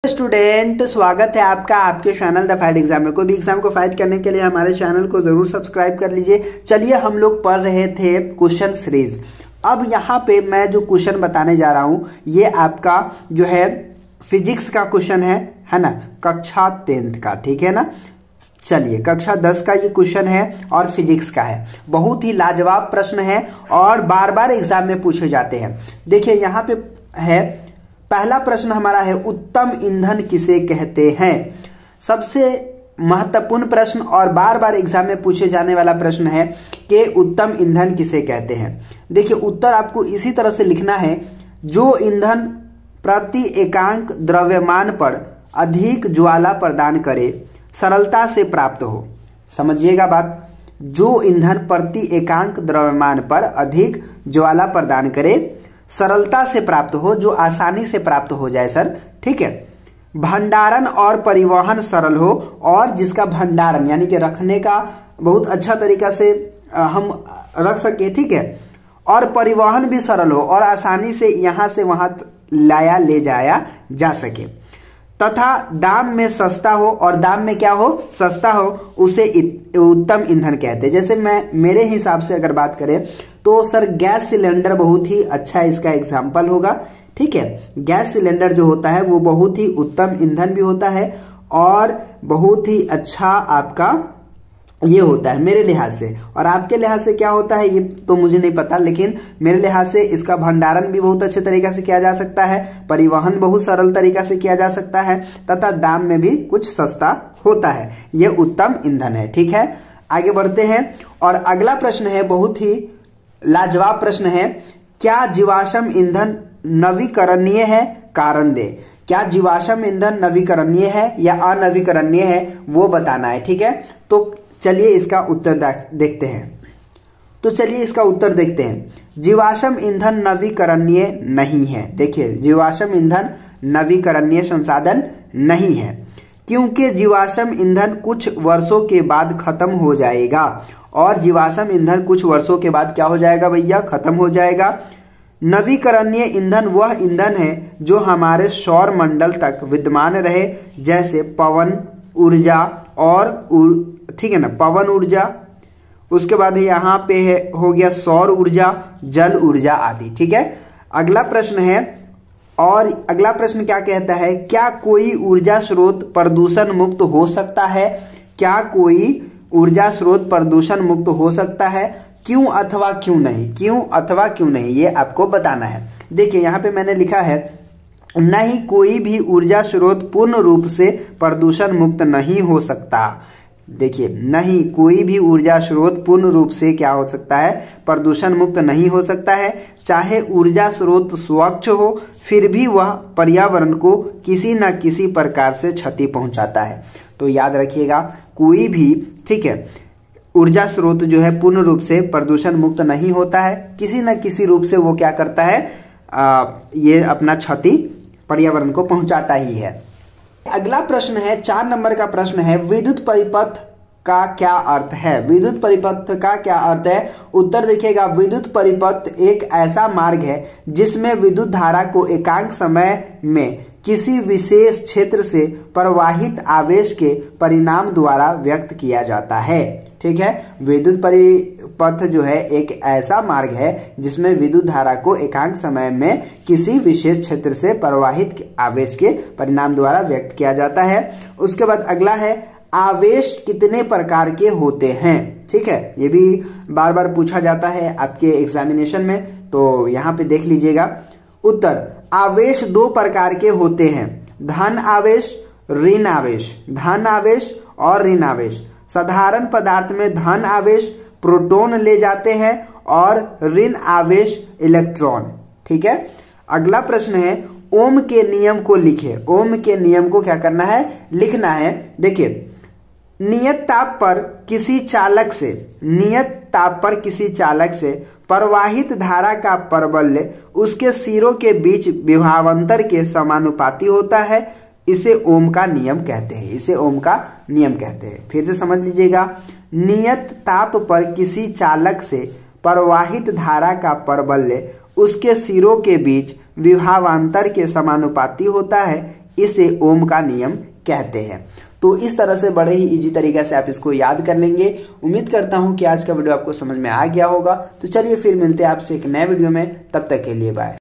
Student, स्वागत है आपका आपके चैनल द फाइट एग्जाम में। कोई भी एग्जाम को फाइट करने के लिए हमारे चैनल को जरूर सब्सक्राइब कर लीजिए। चलिए, हम लोग पढ़ रहे थे क्वेश्चन सीरीज। अब यहाँ पे मैं जो क्वेश्चन बताने जा रहा हूँ ये आपका जो है फिजिक्स का क्वेश्चन है ना, कक्षा 10th का, ठीक है ना। चलिए, कक्षा 10 का ये क्वेश्चन है और फिजिक्स का है। बहुत ही लाजवाब प्रश्न है और बार बार एग्जाम में पूछे जाते हैं। देखिए यहाँ पे है, पहला प्रश्न हमारा है उत्तम ईंधन किसे कहते हैं। सबसे महत्वपूर्ण प्रश्न और बार बार एग्जाम में पूछे जाने वाला प्रश्न है कि उत्तम ईंधन किसे कहते हैं। देखिए, उत्तर आपको इसी तरह से लिखना है, जो ईंधन प्रति एकांक द्रव्यमान पर अधिक ज्वाला प्रदान करे, सरलता से प्राप्त हो। समझिएगा बात, जो ईंधन प्रति एकांक द्रव्यमान पर अधिक ज्वाला प्रदान करे, सरलता से प्राप्त हो, जो आसानी से प्राप्त हो जाए सर, ठीक है। भंडारण और परिवहन सरल हो, और जिसका भंडारण यानी कि रखने का बहुत अच्छा तरीका से हम रख सके, ठीक है। और परिवहन भी सरल हो और आसानी से यहां से वहां लाया ले जाया जा सके, तथा दाम में सस्ता हो। और दाम में क्या हो? सस्ता हो, उसे उत्तम ईंधन कहते हैं। जैसे मेरे हिसाब से अगर बात करें तो सर गैस सिलेंडर बहुत ही अच्छा इसका एग्जाम्पल होगा, ठीक है। गैस सिलेंडर जो होता है वो बहुत ही उत्तम ईंधन भी होता है और बहुत ही अच्छा आपका ये होता है मेरे लिहाज से। और आपके लिहाज से क्या होता है ये तो मुझे नहीं पता, लेकिन मेरे लिहाज से इसका भंडारण भी बहुत अच्छे तरीके से किया जा सकता है, परिवहन बहुत सरल तरीका से किया जा सकता है, तथा दाम में भी कुछ सस्ता होता है। ये उत्तम ईंधन है, ठीक है। आगे बढ़ते हैं और अगला प्रश्न है, बहुत ही लाजवाब प्रश्न है, क्या जीवाश्म ईंधन नवीकरणीय है? कारण दे। क्या जीवाश्म ईंधन नवीकरणीय है या अनवीकरणीय है, वो बताना है, ठीक है। तो चलिए इसका उत्तर देखते हैं। जीवाश्म ईंधन नवीकरणीय नहीं है। देखिए, जीवाश्म ईंधन नवीकरणीय संसाधन नहीं है, क्योंकि जीवाश्म ईंधन कुछ वर्षों के बाद खत्म हो जाएगा। और जीवाश्म ईंधन कुछ वर्षों के बाद क्या हो जाएगा भैया? खत्म हो जाएगा। नवीकरणीय ईंधन वह ईंधन है जो हमारे सौर मंडल तक विद्यमान रहे, जैसे पवन ऊर्जा और ठीक है ना, पवन ऊर्जा, उसके बाद यहाँ पे हो गया सौर ऊर्जा, जल ऊर्जा आदि, ठीक है। अगला प्रश्न है, और अगला प्रश्न क्या कहता है, क्या कोई ऊर्जा स्रोत प्रदूषण मुक्त हो सकता है? क्या कोई ऊर्जा स्रोत प्रदूषण मुक्त हो सकता है? क्यों अथवा क्यों नहीं? क्यों अथवा क्यों नहीं, ये आपको बताना है। देखिए यहाँ पे मैंने लिखा है, नहीं, कोई भी ऊर्जा स्रोत पूर्ण रूप से प्रदूषण मुक्त नहीं हो सकता। देखिए, नहीं, कोई भी ऊर्जा स्रोत पूर्ण रूप से क्या हो सकता है? प्रदूषण मुक्त नहीं हो सकता है। चाहे ऊर्जा स्रोत स्वच्छ हो, फिर भी वह पर्यावरण को किसी न किसी प्रकार से क्षति पहुंचाता है। तो याद रखिएगा, कोई भी, ठीक है, ऊर्जा स्रोत जो है पूर्ण रूप से प्रदूषण मुक्त नहीं होता है, किसी न किसी रूप से वो क्या करता है, ये अपना क्षति पर्यावरण को पहुंचाता ही है। अगला प्रश्न है, 4 नंबर का प्रश्न है, विद्युत परिपथ का क्या अर्थ है? विद्युत परिपथ का क्या अर्थ है? उत्तर देखिएगा, विद्युत परिपथ एक ऐसा मार्ग है जिसमें विद्युत धारा को एकांक समय में किसी विशेष क्षेत्र से प्रवाहित आवेश के परिणाम द्वारा व्यक्त किया जाता है, ठीक है। विद्युत परिपथ जो है एक ऐसा मार्ग है जिसमें विद्युत धारा को एकांक समय में किसी विशेष क्षेत्र से प्रवाहित आवेश के परिणाम द्वारा व्यक्त किया जाता है। उसके बाद अगला है, आवेश कितने प्रकार के होते हैं? ठीक है, ये भी बार बार पूछा जाता है आपके एग्जामिनेशन में, तो यहाँ पे देख लीजिएगा। उत्तर, आवेश 2 प्रकार के होते हैं, धन आवेश, ऋण आवेश। धन आवेश और ऋण आवेश। साधारण पदार्थ में धन आवेश प्रोटॉन ले जाते हैं और ऋण आवेश इलेक्ट्रॉन, ठीक है। अगला प्रश्न है, ओम के नियम को लिखे। ओम के नियम को क्या करना है? लिखना है। देखिए, नियत ताप पर किसी चालक से प्रवाहित धारा का परवलय उसके सिरों के बीच विभवांतर के समानुपाती होता है, इसे ओम का नियम कहते हैं। इसे ओम का नियम कहते हैं। फिर से समझ लीजिएगा, नियत ताप पर किसी चालक से प्रवाहित धारा का परवलय उसके सिरों के बीच विभवांतर के समानुपाती होता है, इसे ओम का नियम कहते हैं। तो इस तरह से बड़े ही इजी तरीके से आप इसको याद कर लेंगे। उम्मीद करता हूं कि आज का वीडियो आपको समझ में आ गया होगा। तो चलिए फिर मिलते हैं आपसे एक नए वीडियो में, तब तक के लिए बाय।